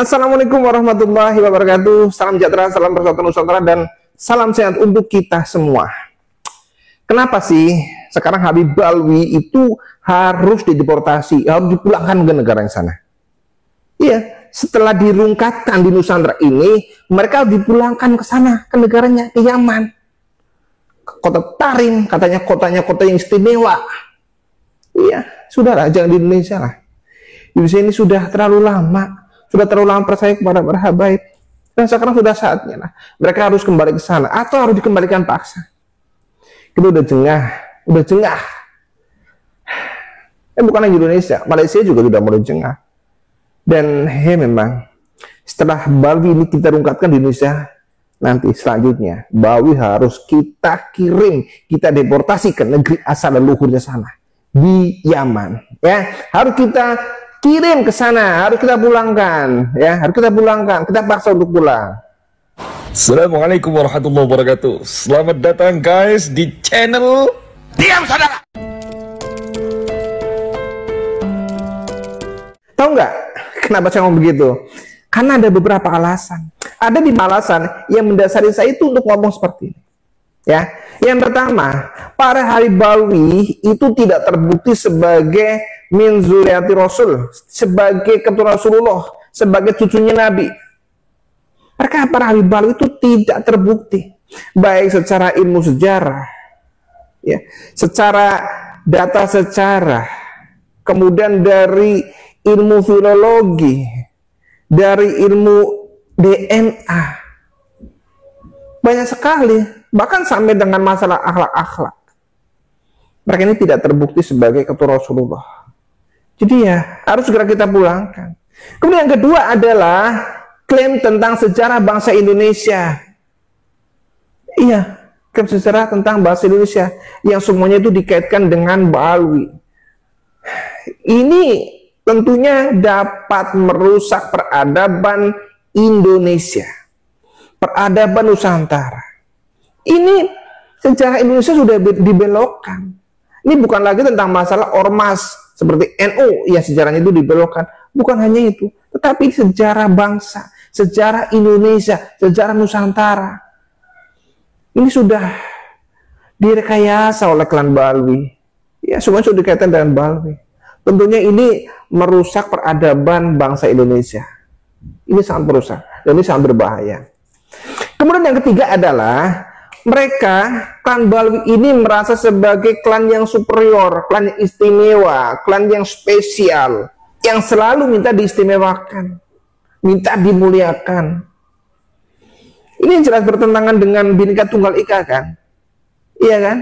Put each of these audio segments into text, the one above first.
Assalamualaikum warahmatullahi wabarakatuh. Salam sejahtera, salam persatuan Nusantara, dan salam sehat untuk kita semua. Kenapa sih sekarang Habib Balwi itu harus dideportasi, harus dipulangkan ke negara yang sana? Iya, setelah dirungkatkan di Nusantara ini, mereka dipulangkan ke sana, ke negaranya, ke Yaman, ke kota Tarim, katanya kotanya kota yang istimewa. Iya, sudahlah, jangan di Indonesia lah. Indonesia ini sudah terlalu lama percaya kepada para habaib, dan sekarang sudah saatnya lah mereka harus kembali ke sana atau harus dikembalikan paksa. Kita udah jengah. Bukan hanya Indonesia, Malaysia juga sudah mulai jengah. Dan memang setelah Balwi ini kita rungkatkan di Indonesia, nanti selanjutnya Balwi harus kita kirim, kita deportasi ke negeri asal leluhurnya sana di Yaman. Ya, harus kita kirim ke sana, harus kita pulangkan, ya, harus kita pulangkan, kita paksa untuk pulang. Assalamualaikum warahmatullahi wabarakatuh. Selamat datang guys di channel Diam Saudara. Tahu nggak kenapa saya ngomong begitu? Karena ada beberapa alasan. Ada 5 alasan yang mendasari saya itu untuk ngomong seperti ini. Ya, yang pertama, para Habib Balwi itu tidak terbukti sebagai min zuriyati Rasul, sebagai keturunan Rasulullah, sebagai cucunya Nabi. Mereka para Habib Balwi itu tidak terbukti, baik secara ilmu sejarah, ya, secara data sejarah, kemudian dari ilmu filologi, dari ilmu DNA, banyak sekali, bahkan sampai dengan masalah akhlak-akhlak. Mereka ini tidak terbukti sebagai keturunan Rasulullah. Jadi ya, harus segera kita pulangkan. Kemudian yang kedua adalah klaim tentang sejarah bangsa Indonesia. Iya, klaim sejarah tentang bangsa Indonesia yang semuanya itu dikaitkan dengan Balwi. Ini tentunya dapat merusak peradaban Indonesia, peradaban Nusantara. Ini sejarah Indonesia sudah dibelokkan. Ini bukan lagi tentang masalah ormas seperti NU yang sejarahnya itu dibelokkan. Bukan hanya itu, tetapi sejarah bangsa, sejarah Indonesia, sejarah Nusantara. Ini sudah direkayasa oleh klan Balwi. Ya, semua sudah dikaitkan dengan Balwi. Tentunya ini merusak peradaban bangsa Indonesia. Ini sangat merusak dan ini sangat berbahaya. Kemudian yang ketiga adalah mereka, klan Balwi ini merasa sebagai klan yang superior, klan yang istimewa, klan yang spesial, yang selalu minta diistimewakan, minta dimuliakan. Ini jelas bertentangan dengan Bhinneka Tunggal Ika, kan? Iya kan?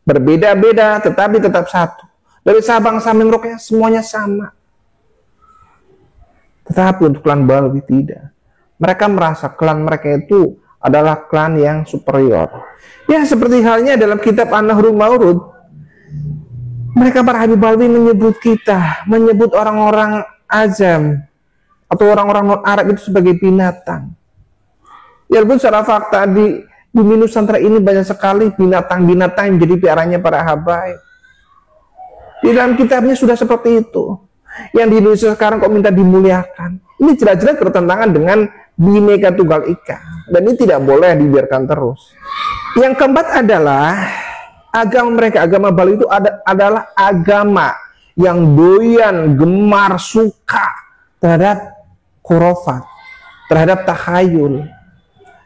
Berbeda-beda tetapi tetap satu. Dari Sabang sampai Merauke semuanya sama. Tetapi untuk klan Balwi tidak. Mereka merasa klan mereka itu adalah klan yang superior. Ya, seperti halnya dalam kitab An-Nahrul Mawrud, mereka para Habib Balwi menyebut kita, menyebut orang-orang Azam atau orang-orang non-Arab itu sebagai binatang. Ya, pun secara fakta di bumi Nusantara ini banyak sekali binatang-binatang yang menjadi piaranya para habaib. Di dalam kitabnya sudah seperti itu. Yang di Indonesia sekarang kok minta dimuliakan. Ini jelas-jelas bertentangan dengan Bhinneka Tunggal Ika, dan ini tidak boleh dibiarkan terus. Yang keempat adalah agama mereka, agama Balwi itu adalah agama yang doyan, gemar, suka terhadap khurafat, terhadap takhayul.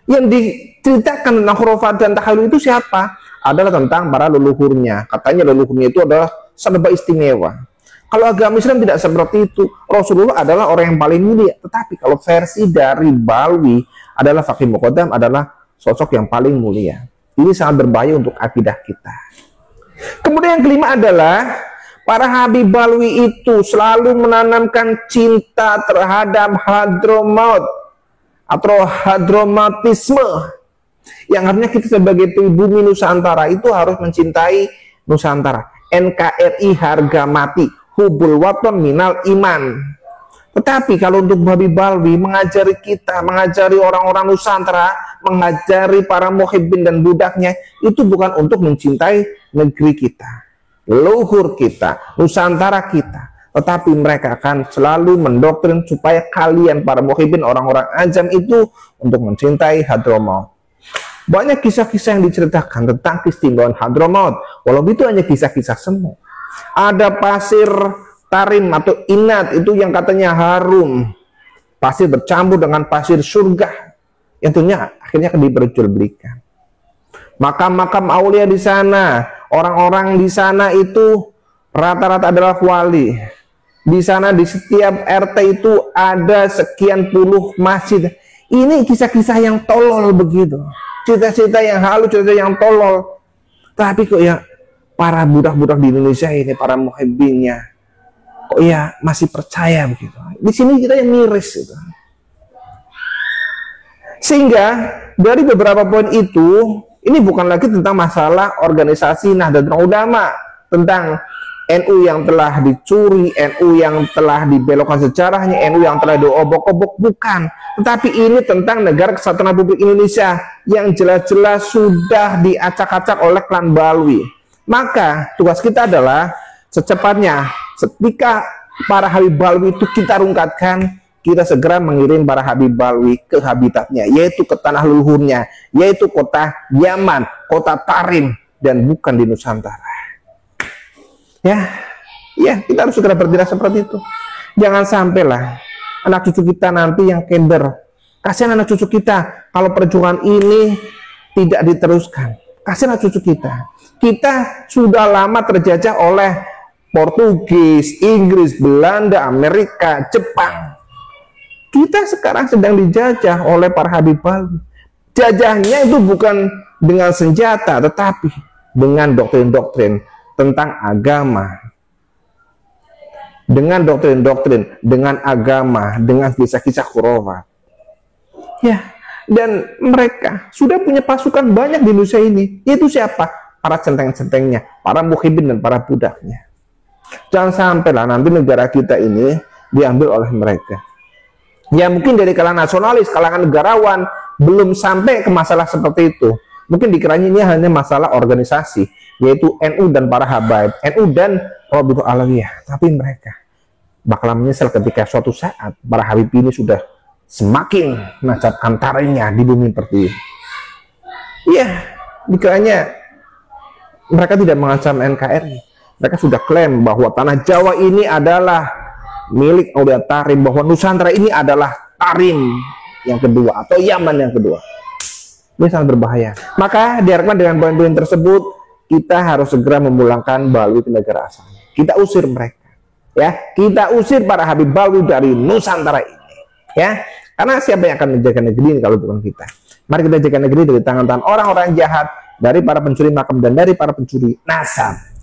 Yang diceritakan tentang khurafat dan takhayul itu siapa? Adalah tentang para leluhurnya. Katanya leluhurnya itu adalah serba istimewa. Kalau agama Islam tidak seperti itu. Rasulullah adalah orang yang paling mulia. Tetapi kalau versi dari Balwi adalah Faqih Muqaddam adalah sosok yang paling mulia. Ini sangat berbahaya untuk akidah kita. Kemudian yang kelima adalah para Habib Balwi itu selalu menanamkan cinta terhadap Hadramaut atau Hadramatisme. Yang artinya kita sebagai pribumi Nusantara itu harus mencintai Nusantara. NKRI harga mati, hubul waton minal iman. Tetapi kalau untuk Habib Balwi mengajari kita, mengajari orang-orang Nusantara, mengajari para muhibbin dan budaknya, itu bukan untuk mencintai negeri kita, leluhur kita, Nusantara kita, tetapi mereka akan selalu mendoktrin supaya kalian para muhibbin, orang-orang ajam itu, untuk mencintai Hadramaut. Banyak kisah-kisah yang diceritakan tentang keistimewaan Hadramaut, walaupun itu hanya kisah-kisah semu. Ada pasir tarim atau inat itu yang katanya harum, pasir bercampur dengan pasir surga, yang tentunya akhirnya akan diperjualbelikan. Makam-makam aulia di sana, orang-orang di sana itu rata-rata adalah wali. Di sana di setiap RT itu ada sekian puluh masjid. Ini kisah-kisah yang tolol begitu. Cerita-cerita yang halus, cerita yang tolol. Tapi kok ya para budak-budak di Indonesia ini, para muhibbinnya, kok ya masih percaya begitu. Di sini kita yang miris gitu. Sehingga dari beberapa poin itu, ini bukan lagi tentang masalah organisasi Nahdlatul Ulama, tentang NU yang telah dicuri, NU yang telah dibelokkan sejarahnya, NU yang telah diobok-obok, bukan. Tetapi ini tentang negara kesatuan Republik Indonesia yang jelas-jelas sudah diacak-acak oleh klan Balwi. Maka tugas kita adalah secepatnya, ketika para Habib Balwi itu kita rungkatkan, kita segera mengirim para Habib Balwi ke habitatnya, yaitu ke tanah leluhurnya, yaitu kota Yaman, kota Tarim, dan bukan di Nusantara. Ya, kita harus segera bertindak seperti itu. Jangan sampailah anak cucu kita nanti yang keder. Kasihan anak cucu kita kalau perjuangan ini tidak diteruskan. Kasihan anak cucu kita. Kita sudah lama terjajah oleh Portugis, Inggris, Belanda, Amerika, Jepang. Kita sekarang sedang dijajah oleh para Habib Balwi. Jajahnya itu bukan dengan senjata, tetapi dengan doktrin-doktrin tentang agama, dengan doktrin-doktrin, dengan agama, dengan kisah-kisah khurafat. Ya, dan mereka sudah punya pasukan banyak di Indonesia ini. Yaitu siapa? Para centeng-centengnya, para muhibbin dan para budaknya. Jangan sampailah nanti negara kita ini diambil oleh mereka. Ya mungkin dari kalangan nasionalis, kalangan negarawan belum sampai ke masalah seperti itu. Mungkin dikiranya ini hanya masalah organisasi, yaitu NU dan para habaib, NU dan Rabitul Alawiyah. Tapi mereka bakal menyesal ketika suatu saat para habib ini sudah semakin menancapkan taringnya di bumi seperti ini. Iya, dikiranya mereka tidak mengancam NKRI. Mereka sudah klaim bahwa tanah Jawa ini adalah milik Aulia Tarim, bahwa Nusantara ini adalah Tarim yang kedua atau Yaman yang kedua. Ini sangat berbahaya. Maka diharapkan dengan poin-poin tersebut kita harus segera memulangkan Balwi ke negara asalnya. Kita usir mereka, ya. Kita usir para Habib Balwi dari Nusantara ini, ya. Karena siapa yang akan menjaga negeri ini kalau bukan kita? Mari kita jaga negeri dari tangan-tangan orang-orang jahat, dari para pencuri makam dan dari para pencuri nasab.